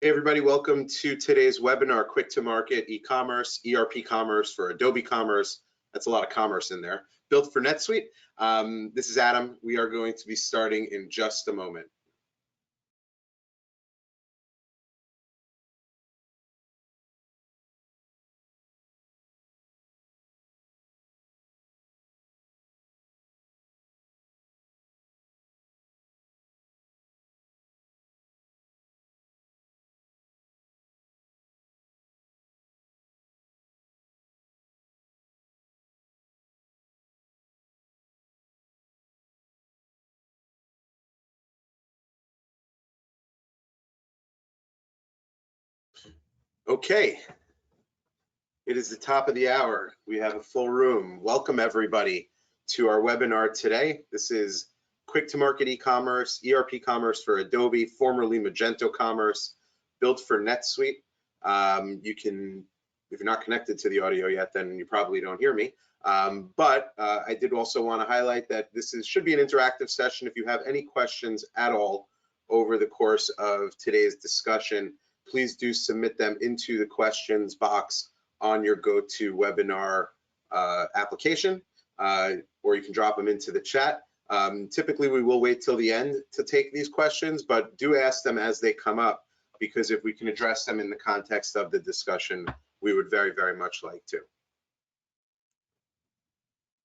Hey everybody, welcome to today's webinar, Quick to Market e-commerce, ERP Commerce for Adobe Commerce. That's a lot of commerce in there. Built for NetSuite. This is Adam. We are going to be starting in just a moment. Okay, it is the top of the hour. We have a full room. Welcome everybody to our webinar today. This is Quick to Market e-commerce, ERP Commerce for Adobe, formerly Magento Commerce, built for NetSuite. You can, if you're not connected to the audio yet, then you probably don't hear me. But I did also want to highlight that this should be an interactive session. If you have any questions at all over the course of today's discussion, please do submit them into the questions box on your GoToWebinar application, or you can drop them into the chat. Typically, we will wait till the end to take these questions, but do ask them as they come up, because if we can address them in the context of the discussion, we would very, very much like to.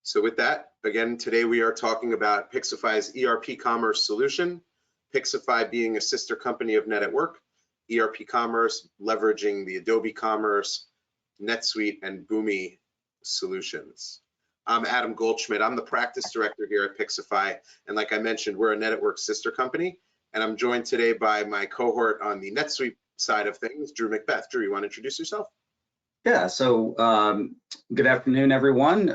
So with that, again, today we are talking about Pixify's ERP Commerce solution, Pixify being a sister company of Net at Work, ERP Commerce leveraging the Adobe Commerce, NetSuite, and Boomi solutions. I'm Adam Goldschmidt. I'm the practice director here at Pixify, and like I mentioned, we're a Net at Work sister company, and I'm joined today by my cohort on the NetSuite side of things, Drew Mcbeth. Drew, you want to introduce yourself? Yeah, so good afternoon, everyone.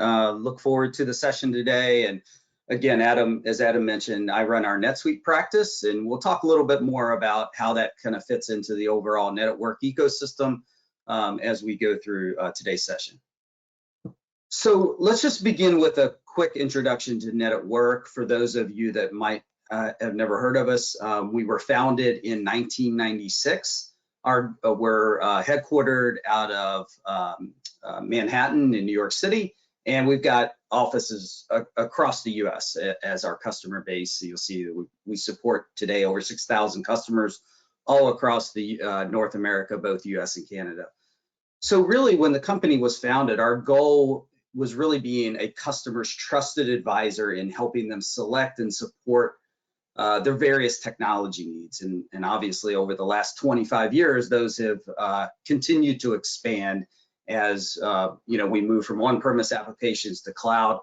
Look forward to the session today. And again, as Adam mentioned, I run our NetSuite practice, and we'll talk a little bit more about how that kind of fits into the overall Net at Work ecosystem as we go through today's session. So let's just begin with a quick introduction to Net at Work for those of you that might have never heard of us. We were founded in 1996. We're headquartered out of Manhattan in New York City, and we've got offices across the US as our customer base. So you'll see that we support today over 6,000 customers all across the North America, both US and Canada. So really, when the company was founded, our goal was really being a customer's trusted advisor in helping them select and support their various technology needs. And obviously, over the last 25 years, those have continued to expand as we move from on-premise applications to cloud.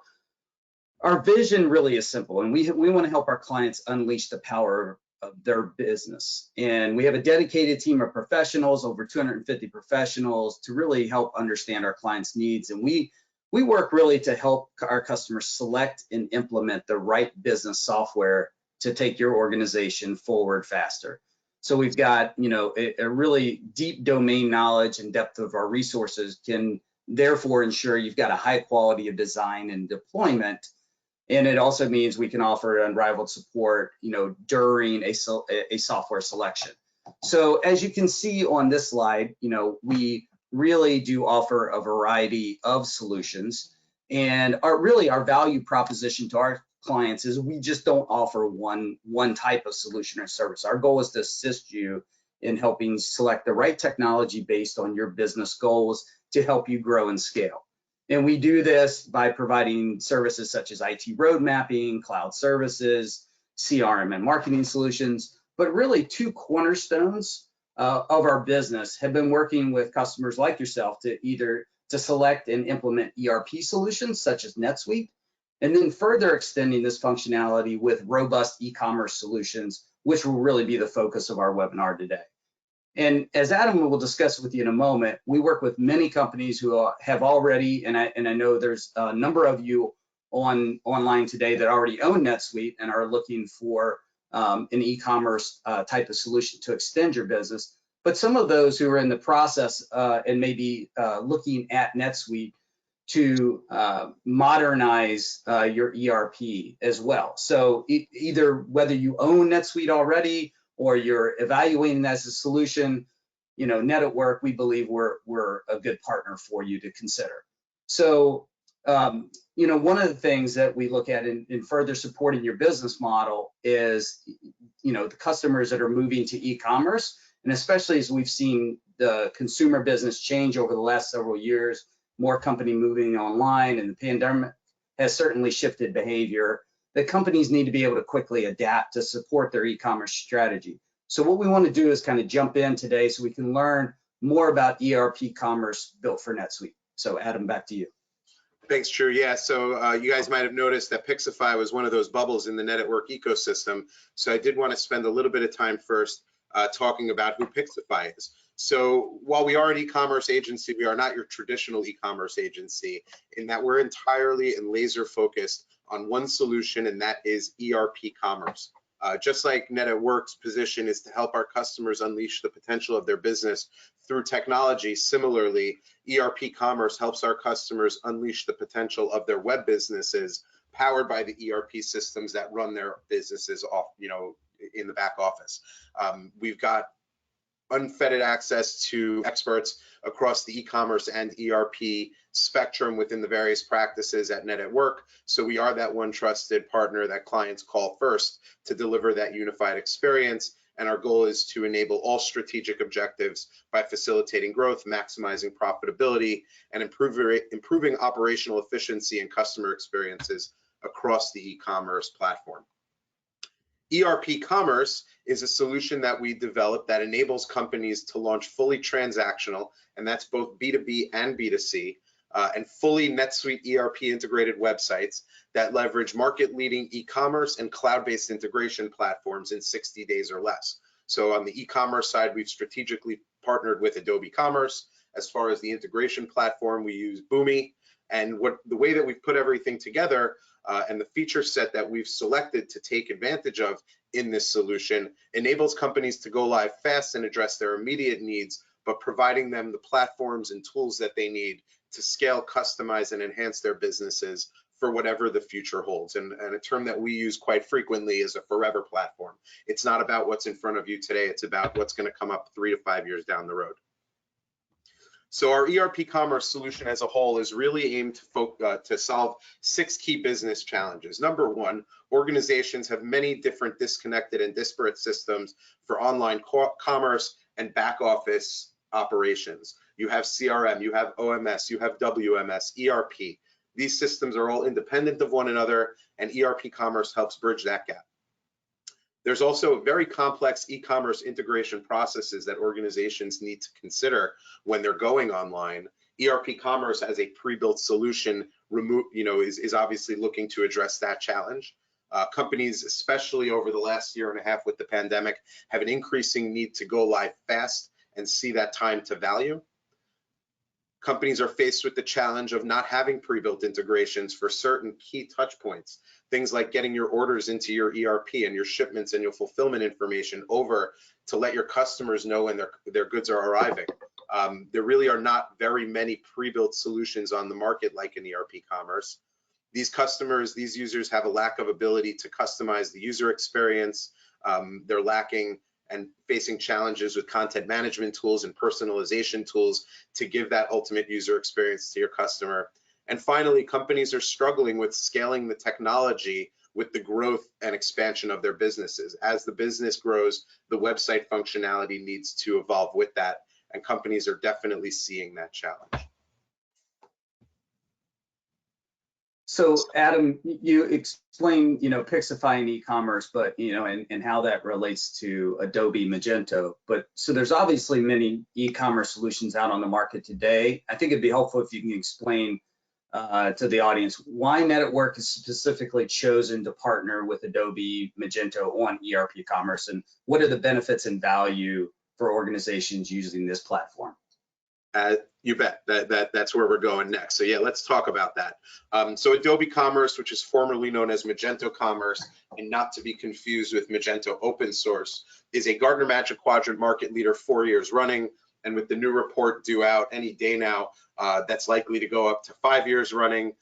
Our vision really is simple, and we want to help our clients unleash the power of their business. And we have a dedicated team of professionals, over 250 professionals, to really help understand our clients' needs. And we work really to help our customers select and implement the right business software to take your organization forward faster. So we've got, a really deep domain knowledge and depth of our resources can therefore ensure you've got a high quality of design and deployment. And it also means we can offer unrivaled support, during a software selection. So as you can see on this slide, we really do offer a variety of solutions, and our value proposition to our clients is we just don't offer one type of solution or service. Our goal is to assist you in helping select the right technology based on your business goals to help you grow and scale. And we do this by providing services such as IT road mapping, cloud services, CRM and marketing solutions. But really, two cornerstones of our business have been working with customers like yourself to select and implement ERP solutions such as NetSuite, and then further extending this functionality with robust e-commerce solutions, which will really be the focus of our webinar today. And as Adam will discuss with you in a moment, we work with many companies who have already, and I know there's a number of you online today that already own NetSuite and are looking for an e-commerce type of solution to extend your business. But some of those who are in the process and maybe looking at NetSuite to modernize your ERP as well. So either whether you own NetSuite already or you're evaluating as a solution, you know, NetSuite, we believe we're a good partner for you to consider. So, you know, one of the things that we look at in further supporting your business model is, you know, the customers that are moving to e-commerce, and especially as we've seen the consumer business change over the last several years, more company moving online, and the pandemic has certainly shifted behavior, that companies need to be able to quickly adapt to support their e-commerce strategy. So what we want to do is kind of jump in today so we can learn more about ERP Commerce built for NetSuite. So Adam, back to you. Thanks, Drew. Yeah, so you guys might have noticed that Pixify was one of those bubbles in the NetSuite ecosystem. So I did want to spend a little bit of time first talking about who Pixify is. So while we are an e-commerce agency, we are not your traditional e-commerce agency in that we're entirely and laser focused on one solution, and that is ERP Commerce. Just like NetSuite's position is to help our customers unleash the potential of their business through technology, similarly, ERP Commerce helps our customers unleash the potential of their web businesses powered by the ERP systems that run their businesses off, you know, in the back office. We've got unfettered access to experts across the e-commerce and ERP spectrum within the various practices at NetSuite. So we are that one trusted partner that clients call first to deliver that unified experience. And our goal is to enable all strategic objectives by facilitating growth, maximizing profitability, and improving operational efficiency and customer experiences across the e-commerce platform. ERP Commerce is a solution that we developed that enables companies to launch fully transactional, and that's both B2B and B2C, and fully NetSuite ERP integrated websites that leverage market-leading e-commerce and cloud-based integration platforms in 60 days or less. So on the e-commerce side, we've strategically partnered with Adobe Commerce. As far as the integration platform, we use Boomi, and the way that we've put everything together and the feature set that we've selected to take advantage of in this solution enables companies to go live fast and address their immediate needs, but providing them the platforms and tools that they need to scale, customize, and enhance their businesses for whatever the future holds. And a term that we use quite frequently is a forever platform. It's not about what's in front of you today, it's about what's going to come up 3 to 5 years down the road. So our ERP Commerce solution as a whole is really aimed to solve 6 key business challenges. Number 1, organizations have many different disconnected and disparate systems for online commerce and back office operations. You have CRM, you have OMS, you have WMS, ERP. These systems are all independent of one another, and ERP Commerce helps bridge that gap. There's also very complex e-commerce integration processes that organizations need to consider when they're going online. ERP Commerce as a pre-built solution is obviously looking to address that challenge. Companies, especially over the last year and a half with the pandemic, have an increasing need to go live fast and see that time to value. Companies are faced with the challenge of not having pre-built integrations for certain key touch points. Things like getting your orders into your ERP and your shipments and your fulfillment information over to let your customers know when their goods are arriving. There really are not very many pre-built solutions on the market like in ERP Commerce. These users have a lack of ability to customize the user experience. They're lacking and facing challenges with content management tools and personalization tools to give that ultimate user experience to your customer. And finally, companies are struggling with scaling the technology with the growth and expansion of their businesses. As the business grows, the website functionality needs to evolve with that, and companies are definitely seeing that challenge. So Adam, you explained, Pixify and e-commerce, but, and how that relates to Adobe Magento. But so there's obviously many e-commerce solutions out on the market today. I think it'd be helpful if you can explain to the audience why NetSuite has specifically chosen to partner with Adobe Magento on ERP Commerce, and what are the benefits and value for organizations using this platform? You bet. That's where we're going next. So yeah, let's talk about that. So Adobe Commerce, which is formerly known as Magento Commerce, and not to be confused with Magento Open Source, is a Gartner Magic Quadrant market leader 4 years running. And with the new report due out any day now, that's likely to go up to 5 years running.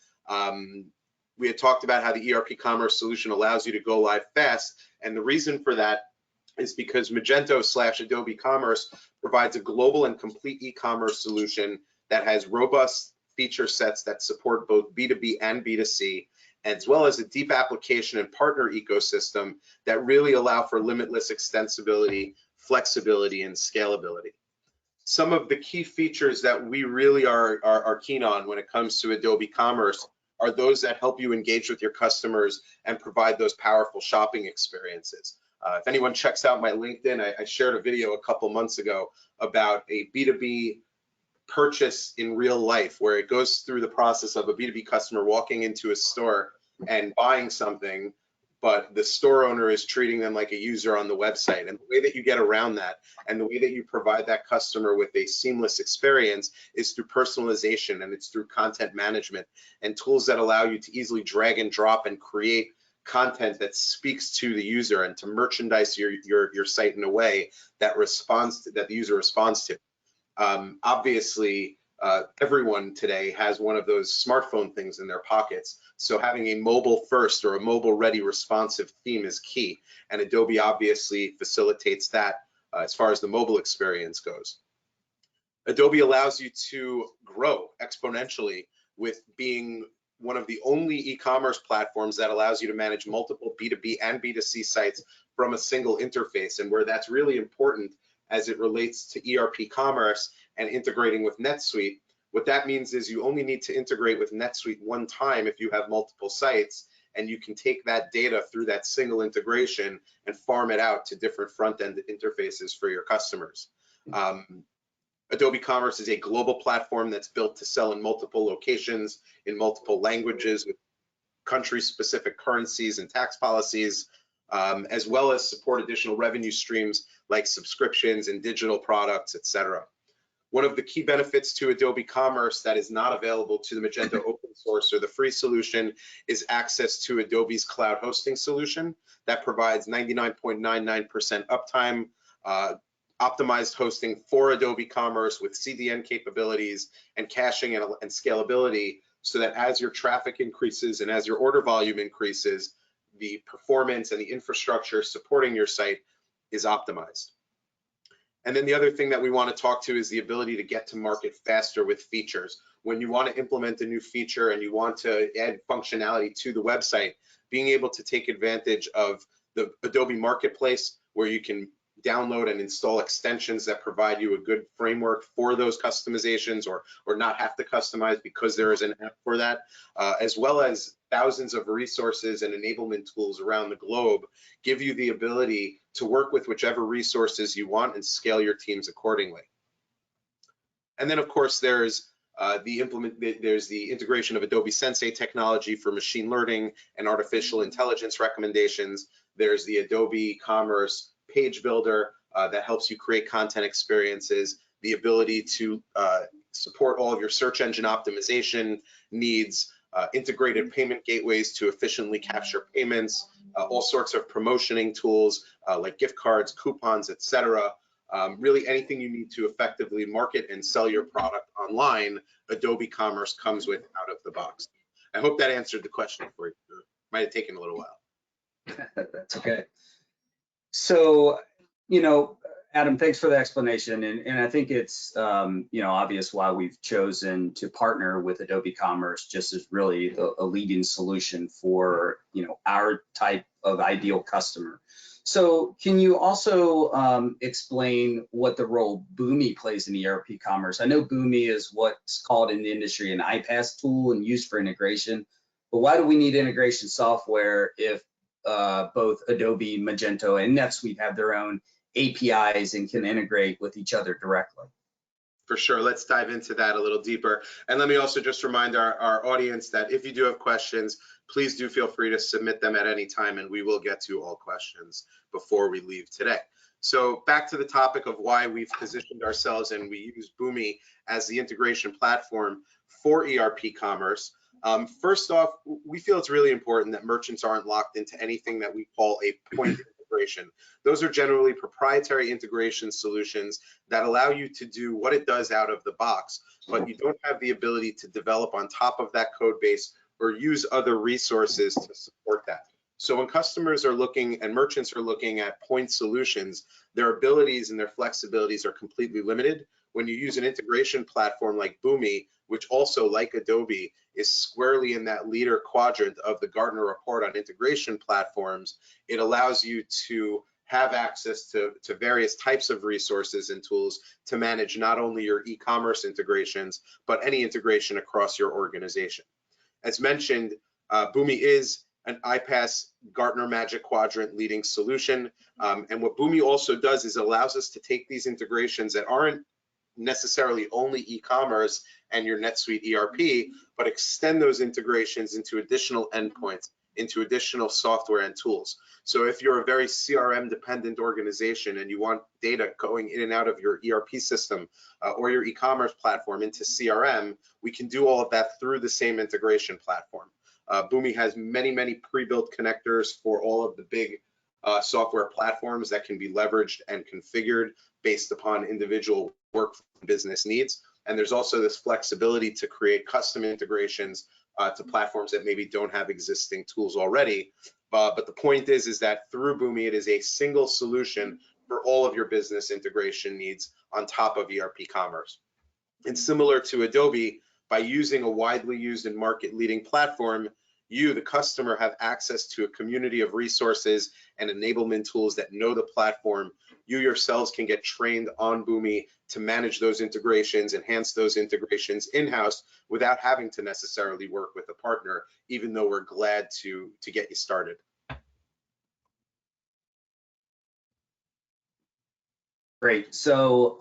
We had talked about how the ERP Commerce solution allows you to go live fast. And the reason for that is because Magento/Adobe Commerce provides a global and complete e-commerce solution that has robust feature sets that support both B2B and B2C, as well as a deep application and partner ecosystem that really allow for limitless extensibility, flexibility, and scalability. Some of the key features that we really are keen on when it comes to Adobe Commerce are those that help you engage with your customers and provide those powerful shopping experiences. If anyone checks out my LinkedIn, I shared a video a couple months ago about a B2B purchase in real life, where it goes through the process of a B2B customer walking into a store and buying something, but the store owner is treating them like a user on the website. And the way that you get around that and the way that you provide that customer with a seamless experience is through personalization, and it's through content management and tools that allow you to easily drag and drop and create content that speaks to the user and to merchandise your site in a way that the user responds to. Obviously, everyone today has one of those smartphone things in their pockets. So having a mobile first or a mobile ready responsive theme is key. And Adobe obviously facilitates that as far as the mobile experience goes. Adobe allows you to grow exponentially with being one of the only e-commerce platforms that allows you to manage multiple B2B and B2C sites from a single interface, and where that's really important as it relates to ERP Commerce and integrating with NetSuite. What that means is you only need to integrate with NetSuite one time if you have multiple sites, and you can take that data through that single integration and farm it out to different front-end interfaces for your customers. Adobe Commerce is a global platform that's built to sell in multiple locations, in multiple languages, with country-specific currencies and tax policies, as well as support additional revenue streams like subscriptions and digital products, etc. One of the key benefits to Adobe Commerce that is not available to the Magento open source or the free solution is access to Adobe's cloud hosting solution that provides 99.99% uptime, optimized hosting for Adobe Commerce with CDN capabilities and caching and scalability, so that as your traffic increases and as your order volume increases, the performance and the infrastructure supporting your site is optimized. And then the other thing that we want to talk to is the ability to get to market faster with features. When you want to implement a new feature and you want to add functionality to the website, being able to take advantage of the Adobe Marketplace, where you can download and install extensions that provide you a good framework for those customizations, or not have to customize because there is an app for that, as well as thousands of resources and enablement tools around the globe, give you the ability to work with whichever resources you want and scale your teams accordingly. And then of course there's the integration of Adobe Sensei technology for machine learning and artificial intelligence recommendations. There's the Adobe Commerce page builder that helps you create content experiences, the ability to support all of your search engine optimization needs, integrated payment gateways to efficiently capture payments, all sorts of promotioning tools like gift cards, coupons, etc. Really anything you need to effectively market and sell your product online, Adobe Commerce comes with out of the box. I hope that answered the question for you. It might have taken a little while. That's okay. So, Adam, thanks for the explanation. And I think it's, obvious why we've chosen to partner with Adobe Commerce, just as really a leading solution for, our type of ideal customer. So can you also explain what the role Boomi plays in ERP Commerce? I know Boomi is what's called in the industry an iPaaS tool and used for integration, but why do we need integration software if both Adobe, Magento, and NetSuite have their own APIs and can integrate with each other directly? For sure, let's dive into that a little deeper. And let me also just remind our audience that if you do have questions, please do feel free to submit them at any time, and we will get to all questions before we leave today. So back to the topic of why we've positioned ourselves and we use Boomi as the integration platform for ERP Commerce. First off, we feel it's really important that merchants aren't locked into anything that we call a point integration. Those are generally proprietary integration solutions that allow you to do what it does out of the box, but you don't have the ability to develop on top of that code base or use other resources to support that. So when customers are looking and merchants are looking at point solutions, their abilities and their flexibilities are completely limited. When you use an integration platform like Boomi, which also, like Adobe, is squarely in that leader quadrant of the Gartner report on integration platforms, it allows you to have access to various types of resources and tools to manage not only your e-commerce integrations, but any integration across your organization. As mentioned, Boomi is an iPass Gartner Magic Quadrant leading solution. And what Boomi also does is allows us to take these integrations that aren't necessarily only e-commerce and your NetSuite ERP, but extend those integrations into additional endpoints, into additional software and tools. So if you're a very CRM dependent organization and you want data going in and out of your ERP system or your e-commerce platform into CRM, we can do all of that through the same integration platform. Boomi has many pre-built connectors for all of the big software platforms that can be leveraged and configured based upon individual work business needs. And there's also this flexibility to create custom integrations to platforms that maybe don't have existing tools already. But the point is that through Boomi, it is a single solution for all of your business integration needs on top of ERP Commerce. And similar to Adobe, by using a widely used and market leading platform, you, the customer, have access to a community of resources and enablement tools that know the platform. You yourselves can get trained on Boomi to manage those integrations, enhance those integrations in-house without having to necessarily work with a partner, even though we're glad to get you started. Great. So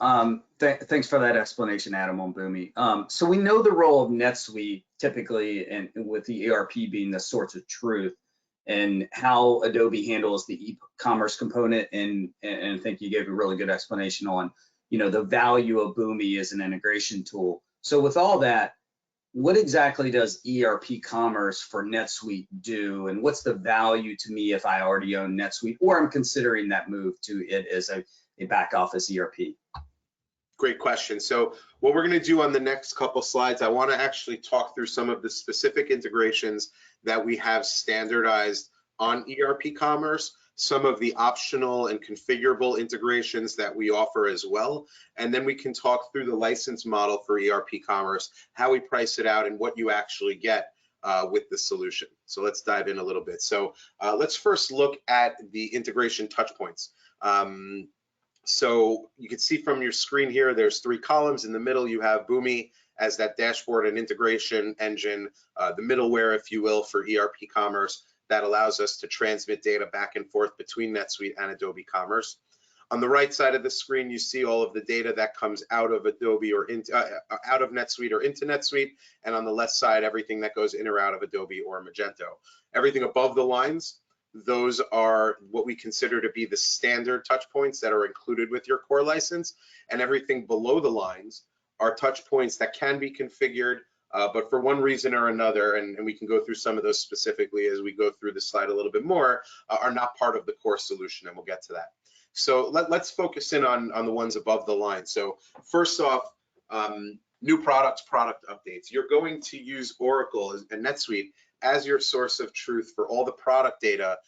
thanks for that explanation, Adam, on Boomi. So we know the role of NetSuite typically, and with the ERP being the source of truth, and how Adobe handles the e-commerce component. And I think you gave a really good explanation on, the value of Boomi as an integration tool. So with all that, what exactly does ERP Commerce for NetSuite do? And what's the value to me if I already own NetSuite, or I'm considering that move to it as a back office ERP? Great question. So what we're going to do on the next couple slides, I want to actually talk through some of the specific integrations that we have standardized on ERP Commerce, some of the optional and configurable integrations that we offer as well. And then we can talk through the license model for ERP Commerce, how we price it out, and what you actually get with the solution. So let's dive in a little bit. So let's first look at the integration touch points. So you can see from your screen here, there's 3 columns. In the middle, you have Boomi as that dashboard and integration engine, the middleware, if you will, for ERP Commerce that allows us to transmit data back and forth between NetSuite and Adobe Commerce. On the right side of the screen, you see all of the data that comes out of Adobe or out of NetSuite or into NetSuite, and on the left side, everything that goes in or out of Adobe or Magento. Everything above the lines, those are what we consider to be the standard touch points that are included with your core license, and everything below the lines are touch points that can be configured, but for one reason or another, and we can go through some of those specifically as we go through the slide a little bit more, are not part of the core solution, and we'll get to that. So let's focus in on the ones above the line. So first off, new products, product updates. You're going to use Oracle and NetSuite as your source of truth for all the product data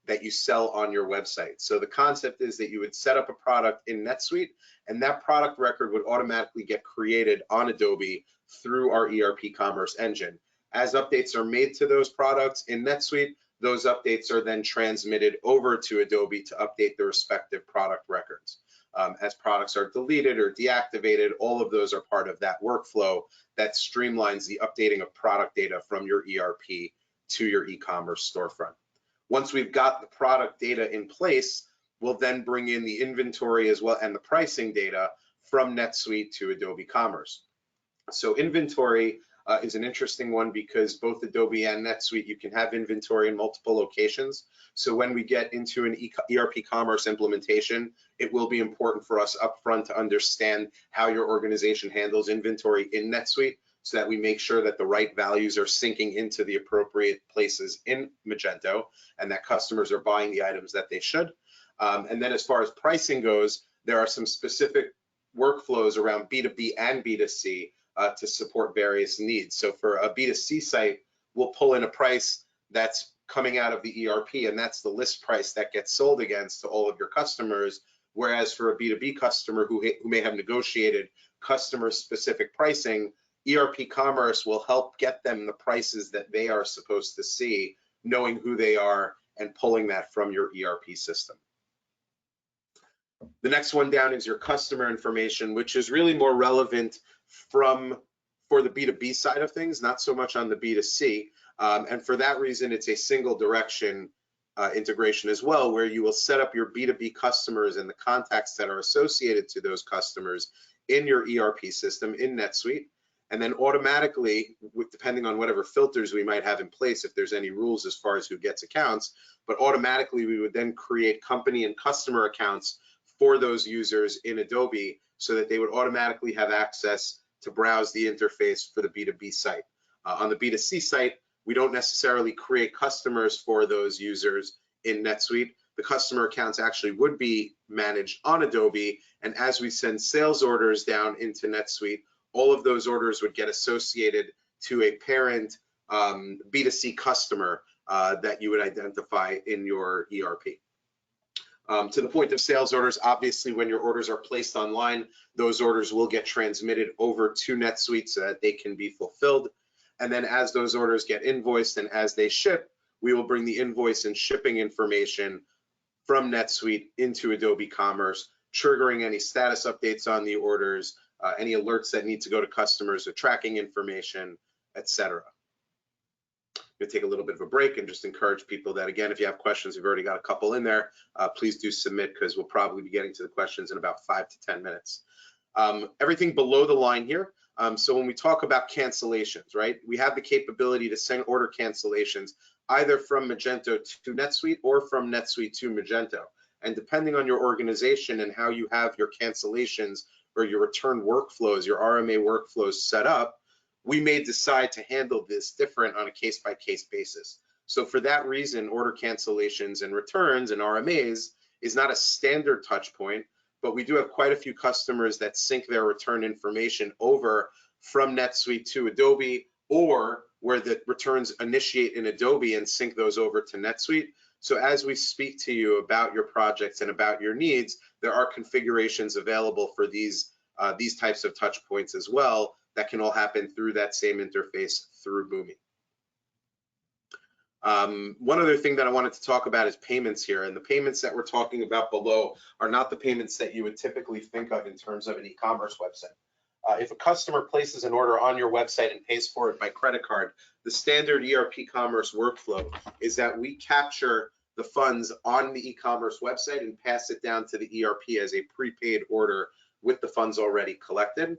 that you sell on your website. So the concept is that you would set up a product in NetSuite, and that product record would automatically get created on Adobe through our ERP Commerce engine. As updates are made to those products in NetSuite, those updates are then transmitted over to Adobe to update the respective product records. As products are deleted or deactivated, all of those are part of that workflow that streamlines the updating of product data from your ERP to your e-commerce storefront. Once we've got the product data in place, we'll then bring in the inventory as well and the pricing data from NetSuite to Adobe Commerce. So inventory is an interesting one because both Adobe and NetSuite, you can have inventory in multiple locations. So when we get into an ERP Commerce implementation, it will be important for us upfront to understand how your organization handles inventory in NetSuite so that we make sure that the right values are syncing into the appropriate places in Magento and that customers are buying the items that they should. And then as far as pricing goes, there are some specific workflows around B2B and B2C to support various needs. So for a B2C site, we'll pull in a price that's coming out of the ERP, and that's the list price that gets sold against to all of your customers. Whereas for a B2B customer who may have negotiated customer-specific pricing, ERP Commerce will help get them the prices that they are supposed to see, knowing who they are and pulling that from your ERP system. The next one down is your customer information, which is really more relevant for the B2B side of things, not so much on the B2C. And for that reason, it's a single direction integration as well, where you will set up your B2B customers and the contacts that are associated to those customers in your ERP system in NetSuite. And then automatically, depending on whatever filters we might have in place, if there's any rules as far as who gets accounts, but automatically we would then create company and customer accounts for those users in Adobe so that they would automatically have access to browse the interface for the B2B site. On the B2C site, we don't necessarily create customers for those users in NetSuite. The customer accounts actually would be managed on Adobe, and as we send sales orders down into NetSuite, all of those orders would get associated to a parent B2C customer that you would identify in your ERP. To the point of sales orders, obviously when your orders are placed online, those orders will get transmitted over to NetSuite so that they can be fulfilled. And then as those orders get invoiced and as they ship, we will bring the invoice and shipping information from NetSuite into Adobe Commerce, triggering any status updates on the orders, any alerts that need to go to customers or tracking information, etc. I'm going to take a little bit of a break and just encourage people that, again, if you have questions, we've already got a couple in there, please do submit, because we'll probably be getting to the questions in about 5 to 10 minutes. Everything below the line here. So when we talk about cancellations, right, we have the capability to send order cancellations either from Magento to NetSuite or from NetSuite to Magento. And depending on your organization and how you have your cancellations or your return workflows, your RMA workflows set up, we may decide to handle this different on a case-by-case basis. So for that reason, order cancellations and returns and RMAs is not a standard touch point, but we do have quite a few customers that sync their return information over from NetSuite to Adobe, or where the returns initiate in Adobe and sync those over to NetSuite. So as we speak to you about your projects and about your needs, there are configurations available for these types of touch points as well that can all happen through that same interface through Boomi. One other thing that I wanted to talk about is payments here, and the payments that we're talking about below are not the payments that you would typically think of in terms of an e-commerce website. If a customer places an order on your website and pays for it by credit card, the standard ERP Commerce workflow is that we capture the funds on the e-commerce website and pass it down to the ERP as a prepaid order with the funds already collected.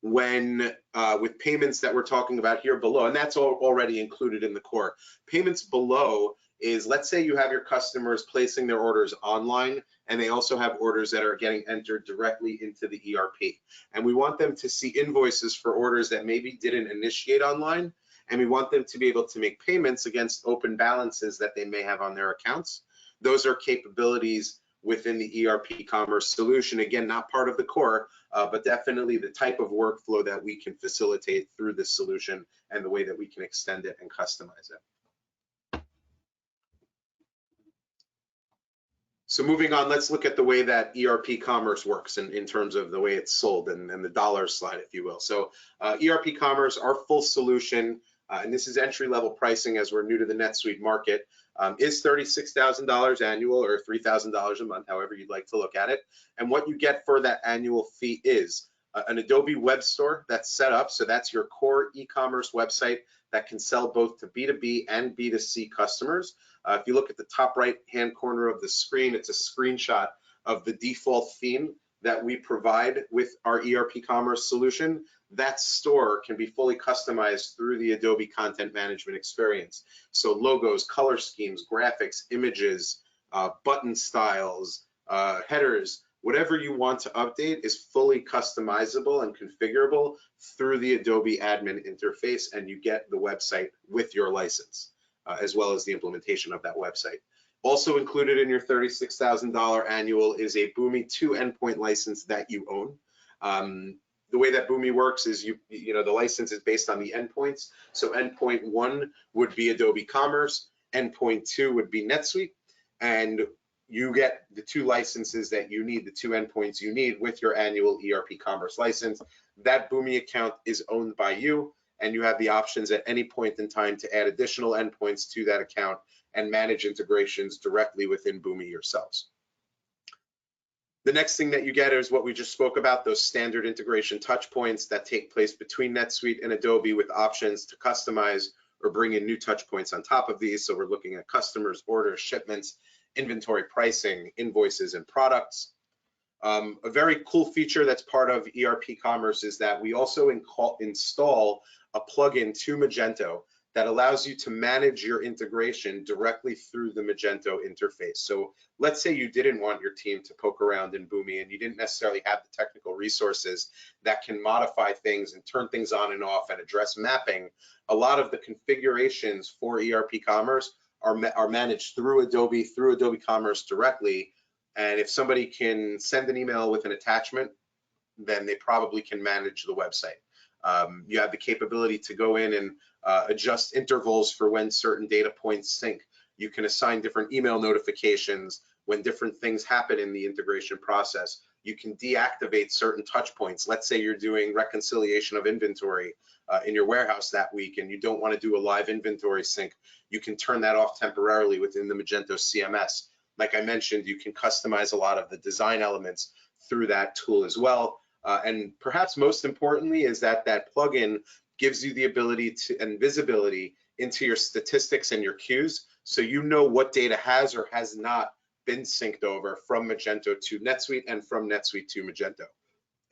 When with payments that we're talking about here below, and that's already included in the core. Payments below is, let's say you have your customers placing their orders online, and they also have orders that are getting entered directly into the ERP. And we want them to see invoices for orders that maybe didn't initiate online, and we want them to be able to make payments against open balances that they may have on their accounts. Those are capabilities within the ERP Commerce solution. Again, not part of the core, but definitely the type of workflow that we can facilitate through this solution and the way that we can extend it and customize it. So moving on, let's look at the way that ERP Commerce works in terms of the way it's sold and the dollar slide, if you will. So ERP Commerce, our full solution, and this is entry-level pricing as we're new to the NetSuite market, is $36,000 annual or $3,000 a month, however you'd like to look at it. And what you get for that annual fee is an Adobe web store that's set up. So that's your core e-commerce website that can sell both to B2B and B2C customers. If you look at the top right-hand corner of the screen, it's a screenshot of the default theme that we provide with our ERP Commerce solution. That store can be fully customized through the Adobe content management experience. So logos, color schemes, graphics, images, button styles, headers, whatever you want to update is fully customizable and configurable through the Adobe admin interface, and you get the website with your license, as well as the implementation of that website. Also included in your $36,000 annual is a Boomi 2 endpoint license that you own. The way that Boomi works is the license is based on the endpoints. So endpoint 1 would be Adobe Commerce, Endpoint 2 would be NetSuite, and you get the 2 licenses that you need, the 2 endpoints you need with your annual ERP Commerce license. That Boomi account is owned by you, and you have the options at any point in time to add additional endpoints to that account and manage integrations directly within Boomi yourselves. The next thing that you get is what we just spoke about, those standard integration touch points that take place between NetSuite and Adobe, with options to customize or bring in new touch points on top of these. So we're looking at customers, orders, shipments, inventory pricing, invoices, and products. A very cool feature that's part of ERP Commerce is that we also install a plugin to Magento that allows you to manage your integration directly through the Magento interface. So let's say you didn't want your team to poke around in Boomi and you didn't necessarily have the technical resources that can modify things and turn things on and off and address mapping. A lot of the configurations for ERP Commerce are managed through Adobe Commerce directly. And if somebody can send an email with an attachment, then they probably can manage the website. You have the capability to go in and adjust intervals for when certain data points sync. You can assign different email notifications when different things happen in the integration process. You can deactivate certain touch points. Let's say you're doing reconciliation of inventory in your warehouse that week and you don't want to do a live inventory sync. You can turn that off temporarily within the Magento CMS. Like I mentioned, you can customize a lot of the design elements through that tool as well. And perhaps most importantly is that that plugin gives you the ability to and visibility into your statistics and your queues, so you know what data has or has not been synced over from Magento to NetSuite and from NetSuite to Magento.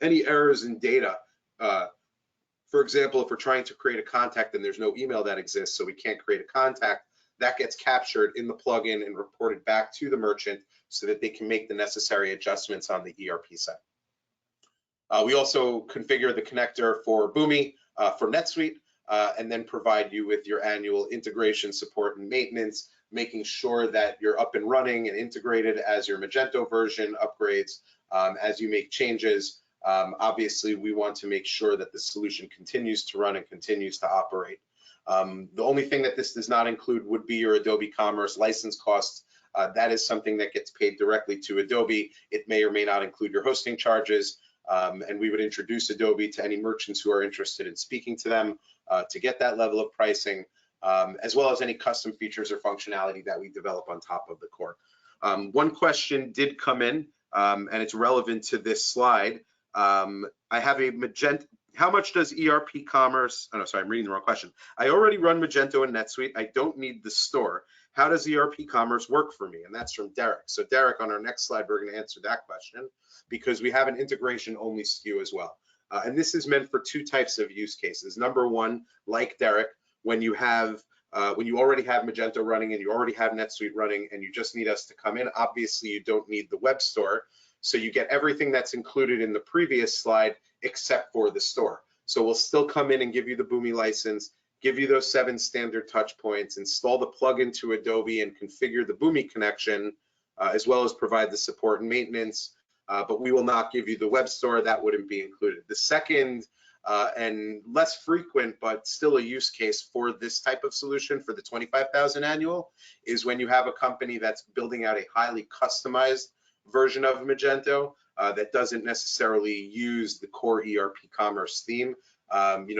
Any errors in data, for example, if we're trying to create a contact and there's no email that exists, so we can't create a contact, that gets captured in the plugin and reported back to the merchant so that they can make the necessary adjustments on the ERP side. We also configure the connector for Boomi for NetSuite, and then provide you with your annual integration support and maintenance, making sure that you're up and running and integrated as your Magento version upgrades. As you make changes, obviously we want to make sure that the solution continues to run and continues to operate. The only thing that this does not include would be your Adobe Commerce license costs. That is something that gets paid directly to Adobe. It may or may not include your hosting charges. And we would introduce Adobe to any merchants who are interested in speaking to them to get that level of pricing, as well as any custom features or functionality that we develop on top of the core. One question did come in, and it's relevant to this slide. I have a Magento. How much does ERP Commerce, oh no, sorry, I'm reading the wrong question. I already run Magento and NetSuite. I don't need the store. How does ERP Commerce work for me? And that's from Derek. So Derek, on our next slide, we're going to answer that question because we have an integration only SKU as well. And this is meant for 2 types of use cases. Number one, like Derek, when you already have Magento running and you already have NetSuite running and you just need us to come in, obviously you don't need the web store. So you get everything that's included in the previous slide except for the store. So we'll still come in and give you the Boomi license, give you those 7 standard touch points, install the plugin to Adobe and configure the Boomi connection, as well as provide the support and maintenance. But we will not give you the web store. That wouldn't be included. The second and less frequent, but still a use case for this type of solution for the 25,000 annual is when you have a company that's building out a highly customized version of Magento that doesn't necessarily use the core ERP Commerce theme.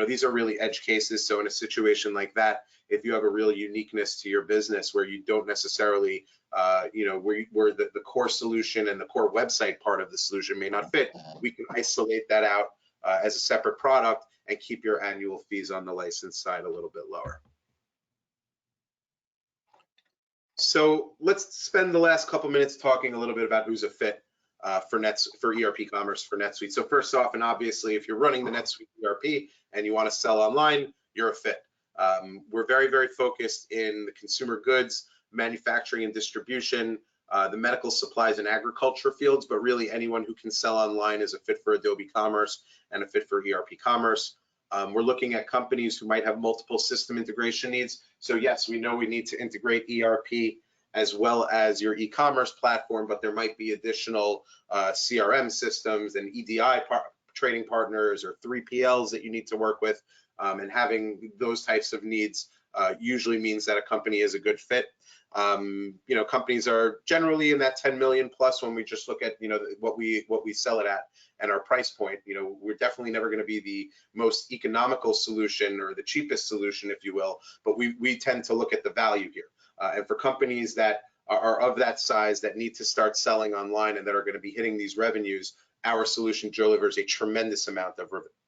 These are really edge cases. So in a situation like that, if you have a real uniqueness to your business where you don't necessarily, where the core solution and the core website part of the solution may not fit, we can isolate that out as a separate product and keep your annual fees on the license side a little bit lower. So let's spend the last couple minutes talking a little bit about who's a fit for ERP Commerce for NetSuite. So first off, and obviously, if you're running the NetSuite ERP and you want to sell online, you're a fit. We're very, very focused in the consumer goods, manufacturing and distribution, the medical supplies and agriculture fields, but really anyone who can sell online is a fit for Adobe Commerce and a fit for ERP Commerce. We're looking at companies who might have multiple system integration needs. So yes, we know we need to integrate ERP as well as your e-commerce platform, but there might be additional CRM systems and EDI trading partners or 3PLs that you need to work with, and having those types of needs usually means that a company is a good fit. Companies are generally in that 10 million plus when we just look at, what we sell it at and our price point. We're definitely never going to be the most economical solution or the cheapest solution, if you will, but we tend to look at the value here. And for companies that are of that size that need to start selling online and that are going to be hitting these revenues, our solution delivers a tremendous amount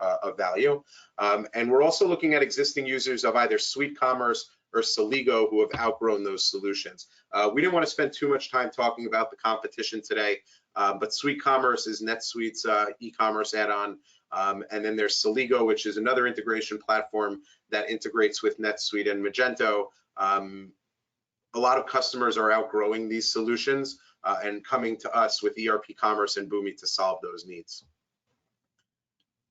of value. And we're also looking at existing users of either Suite Commerce or Celigo who have outgrown those solutions. We didn't want to spend too much time talking about the competition today, but Suite Commerce is NetSuite's e-commerce add-on. And then there's Celigo, which is another integration platform that integrates with NetSuite and Magento. A lot of customers are outgrowing these solutions and coming to us with erpCommerce and Boomi to solve those needs.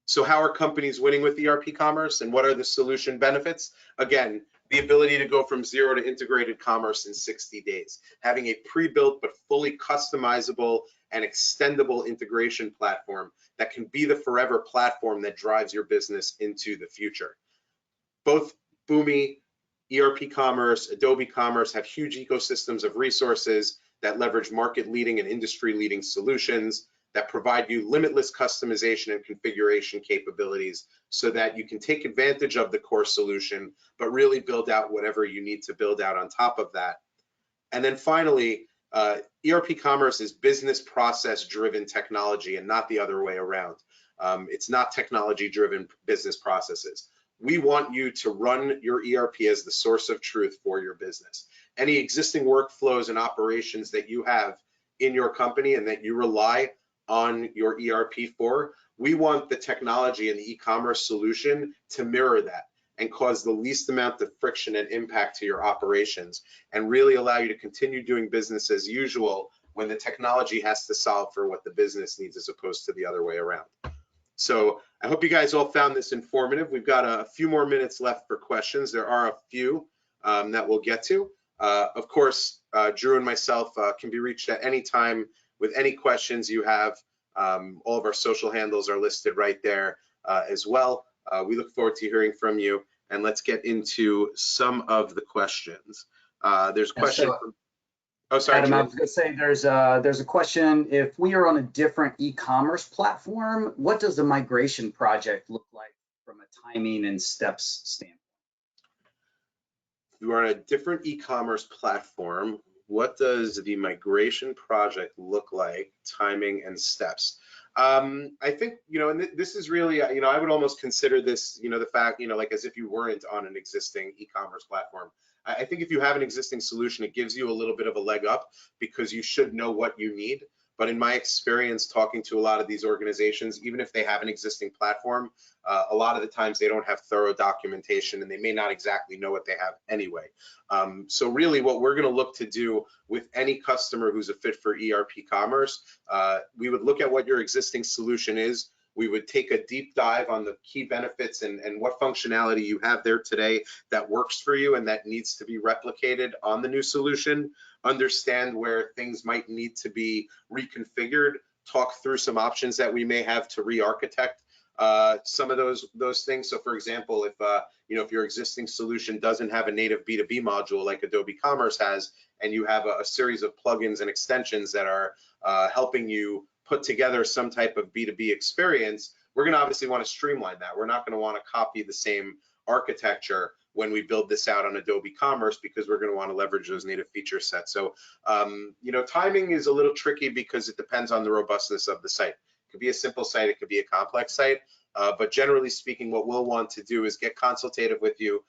So how are companies winning with erpCommerce, and what are the solution benefits? Again, the ability to go from zero to integrated commerce in 60 days, having a pre-built but fully customizable and extendable integration platform that can be the forever platform that drives your business into the future. Both Boomi, erpCommerce, Adobe Commerce have huge ecosystems of resources that leverage market-leading and industry-leading solutions that provide you limitless customization and configuration capabilities so that you can take advantage of the core solution, but really build out whatever you need to build out on top of that. And then finally, erpCommerce is business process-driven technology and not the other way around. It's not technology-driven business processes. We want you to run your ERP as the source of truth for your business. Any existing workflows and operations that you have in your company and that you rely on your ERP for, we want the technology and the e-commerce solution to mirror that and cause the least amount of friction and impact to your operations and really allow you to continue doing business as usual when the technology has to solve for what the business needs as opposed to the other way around. So I hope you guys all found this informative. We've got a few more minutes left for questions. There are a few that we'll get to. Of course, Drew and myself can be reached at any time with any questions you have. All of our social handles are listed right there as well. We look forward to hearing from you, and let's get into some of the questions. There's a question from, oh, sorry, Adam, Drew. I was going to say there's a question. If we are on a different e-commerce platform, what does the migration project look like from a timing and steps standpoint? If you are on a different e-commerce platform, what does the migration project look like, timing and steps? I think, and this is really, I would almost consider this, the fact, like as if you weren't on an existing e-commerce platform. I think if you have an existing solution, it gives you a little bit of a leg up because you should know what you need. But in my experience talking to a lot of these organizations, even if they have an existing platform, a lot of the times they don't have thorough documentation and they may not exactly know what they have anyway. So really what we're going to look to do with any customer who's a fit for erpCommerce, we would look at what your existing solution is. We would take a deep dive on the key benefits and what functionality you have there today that works for you and that needs to be replicated on the new solution, understand where things might need to be reconfigured, talk through some options that we may have to re-architect some of those things. So for example, if your existing solution doesn't have a native B2B module like Adobe Commerce has, and you have a series of plugins and extensions that are helping you put together some type of B2B experience, we're going to obviously want to streamline that. We're not going to want to copy the same architecture when we build this out on Adobe Commerce because we're going to want to leverage those native feature sets. So, timing is a little tricky because it depends on the robustness of the site. It could be a simple site, it could be a complex site, but generally speaking, what we'll want to do is get consultative with you,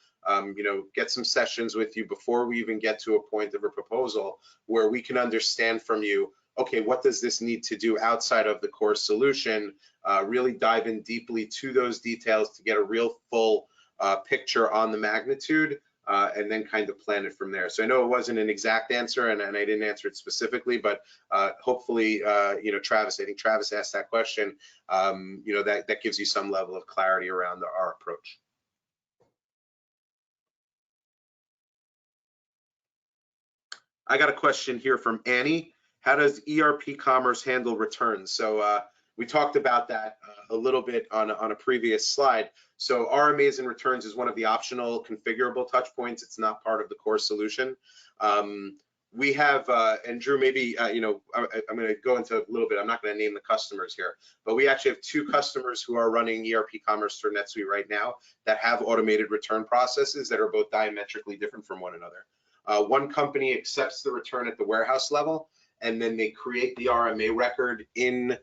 get some sessions with you before we even get to a point of a proposal where we can understand from you, okay, what does this need to do outside of the core solution, really dive in deeply to those details to get a real full picture on the magnitude, and then kind of plan it from there. So I know it wasn't an exact answer and I didn't answer it specifically, but hopefully, Travis, I think Travis asked that question, that gives you some level of clarity around our approach. I got a question here from Annie. How does erpCommerce handle returns? So we talked about that a little bit on a previous slide. So RMAs and returns is one of the optional configurable touch points. It's not part of the core solution. We have, and Drew, maybe, I'm going to go into a little bit. I'm not going to name the customers here, but we actually have 2 customers who are running ERP Commerce through NetSuite right now that have automated return processes that are both diametrically different from one another. One company accepts the return at the warehouse level, and then they create the RMA record in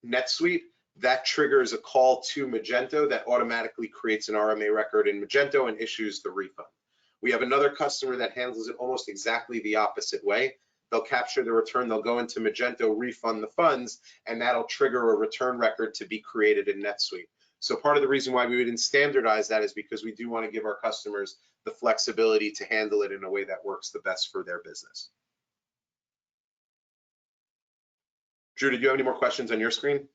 NetSuite. That triggers a call to Magento that automatically creates an RMA record in Magento and issues the refund. We have another customer that handles it almost exactly the opposite way. They'll capture the return, they'll go into Magento, refund the funds, and that'll trigger a return record to be created in NetSuite. So part of the reason why we didn't standardize that is because we do want to give our customers the flexibility to handle it in a way that works the best for their business. Drew, did you have any more questions on your screen?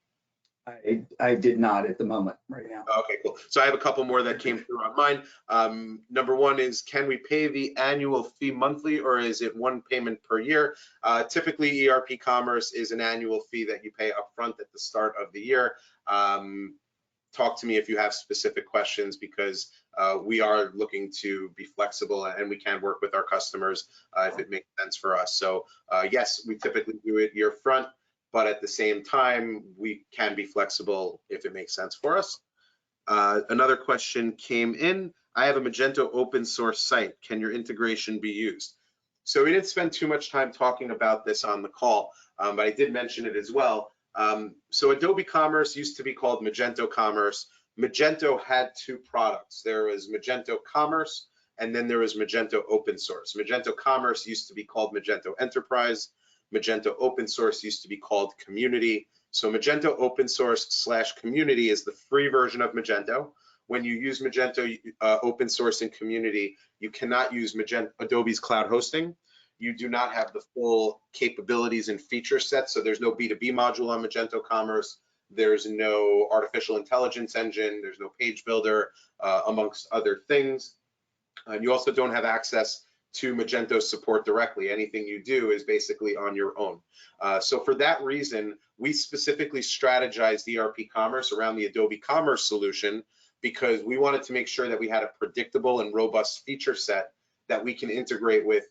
I did not at the moment right now. Okay, cool. So I have a couple more that came through on mine. Number one is, can we pay the annual fee monthly, or is it one payment per year? Typically, ERP Commerce is an annual fee that you pay upfront at the start of the year. Talk to me if you have specific questions, because we are looking to be flexible and we can work with our customers if it makes sense for us. So yes, we typically do it year front, but at the same time, we can be flexible if it makes sense for us. Another question came in. I have a Magento open source site. Can your integration be used? So we didn't spend too much time talking about this on the call, but I did mention it as well. So Adobe Commerce used to be called Magento Commerce. Magento had 2 products. There was Magento Commerce, and then there was Magento Open Source. Magento Commerce used to be called Magento Enterprise. Magento Open Source used to be called Community. So Magento Open Source / Community is the free version of Magento. When you use Magento Open Source and Community, you cannot use Adobe's cloud hosting. You do not have the full capabilities and feature set. So there's no B2B module on Magento Commerce. There's no artificial intelligence engine. There's no page builder, amongst other things. And you also don't have access to Magento support directly. Anything you do is basically on your own. So for that reason, we specifically strategized ERP Commerce around the Adobe Commerce solution, because we wanted to make sure that we had a predictable and robust feature set that we can integrate with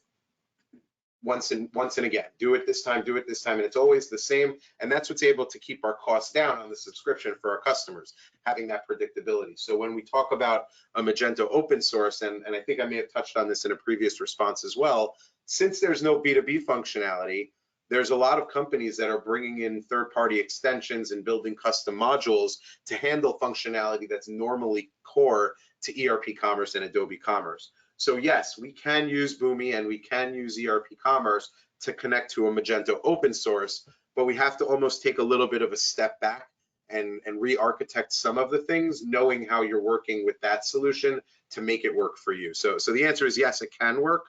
once and again. Do it this time, and it's always the same. And that's what's able to keep our costs down on the subscription for our customers, having that predictability. So when we talk about a Magento open source, and I think I may have touched on this in a previous response as well, since there's no B2B functionality, there's a lot of companies that are bringing in third-party extensions and building custom modules to handle functionality that's normally core to ERP Commerce and Adobe Commerce. So yes, we can use Boomi and we can use ERP Commerce to connect to a Magento open source, but we have to almost take a little bit of a step back and re-architect some of the things, knowing how you're working with that solution to make it work for you. So the answer is yes, it can work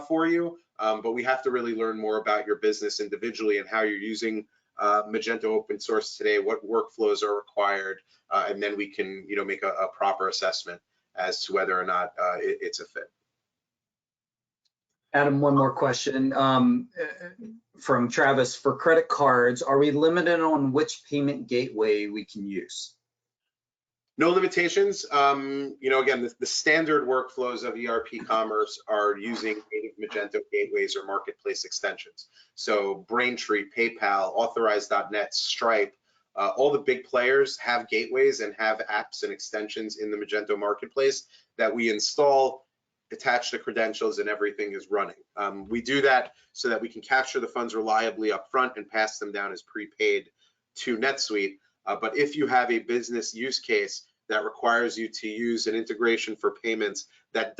for you, but we have to really learn more about your business individually and how you're using Magento open source today, what workflows are required, and then we can make a proper assessment as to whether or not it's a fit. Adam, one more question from Travis. For credit cards, are we limited on which payment gateway we can use? No limitations. Again, the standard workflows of ERP Commerce are using native Magento gateways or marketplace extensions. So Braintree, PayPal, Authorize.net, Stripe, all the big players have gateways and have apps and extensions in the Magento marketplace that we install, attach the credentials, and everything is running. We do that so that we can capture the funds reliably up front and pass them down as prepaid to NetSuite. But if you have a business use case that requires you to use an integration for payments that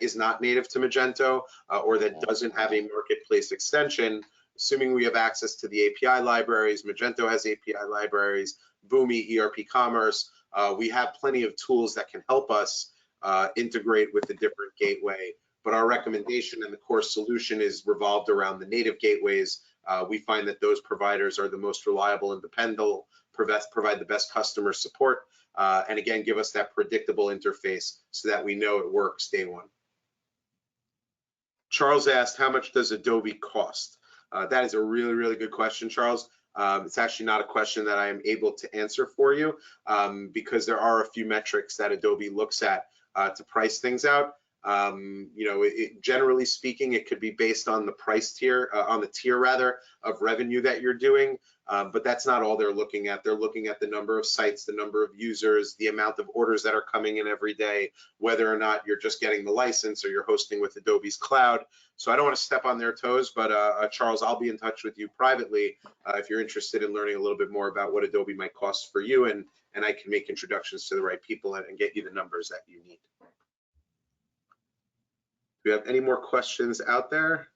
is not native to Magento, or that doesn't have a marketplace extension, assuming we have access to the API libraries, Magento has API libraries, Boomi, ERP Commerce, we have plenty of tools that can help us integrate with a different gateway. But our recommendation and the core solution is revolved around the native gateways. We find that those providers are the most reliable and dependable, provide the best customer support, and again, give us that predictable interface so that we know it works day one. Charles asked, how much does Adobe cost? That is a really, really good question, Charles. It's actually not a question that I am able to answer for you because there are a few metrics that Adobe looks at to price things out. You know, generally speaking, it could be based on the price tier, on the tier rather, of revenue that you're doing. But that's not all they're looking at. They're looking at the number of sites, the number of users, the amount of orders that are coming in every day, whether or not you're just getting the license or you're hosting with Adobe's cloud. So I don't want to step on their toes, but Charles, I'll be in touch with you privately if you're interested in learning a little bit more about what Adobe might cost for you, and I can make introductions to the right people and get you the numbers that you need. Do we have any more questions out there?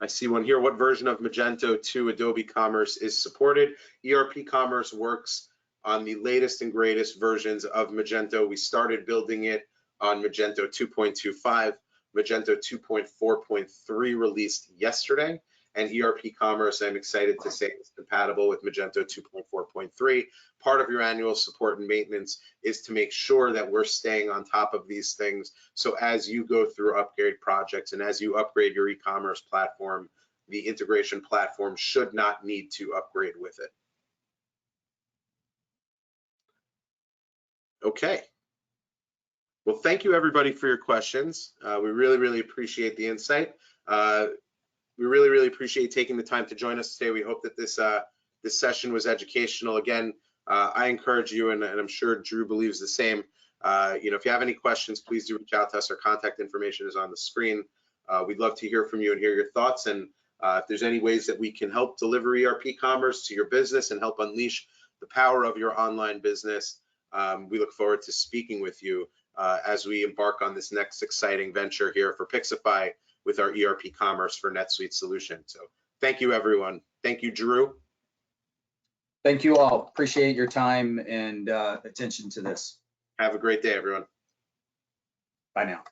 I see one here. What version of Magento 2 Adobe Commerce is supported? ERP Commerce works on the latest and greatest versions of Magento. We started building it on Magento 2.25. Magento 2.4.3 released yesterday, and ERP Commerce, I'm excited to say, is compatible with Magento 2.4.3. Part of your annual support and maintenance is to make sure that we're staying on top of these things. So as you go through upgrade projects and as you upgrade your e-commerce platform, the integration platform should not need to upgrade with it. Okay. Well, thank you everybody for your questions. We really appreciate the insight. We really appreciate taking the time to join us today. We hope that this session was educational. Again, I encourage you, and I'm sure Drew believes the same. You know, if you have any questions, please do reach out to us. Our contact information is on the screen. We'd love to hear from you and hear your thoughts. And if there's any ways that we can help deliver ERP commerce to your business and help unleash the power of your online business, we look forward to speaking with you as we embark on this next exciting venture here for Pixify with our ERP Commerce for NetSuite solution. So thank you, everyone. Thank you, Drew. Thank you all. Appreciate your time and attention to this. Have a great day, everyone. Bye now.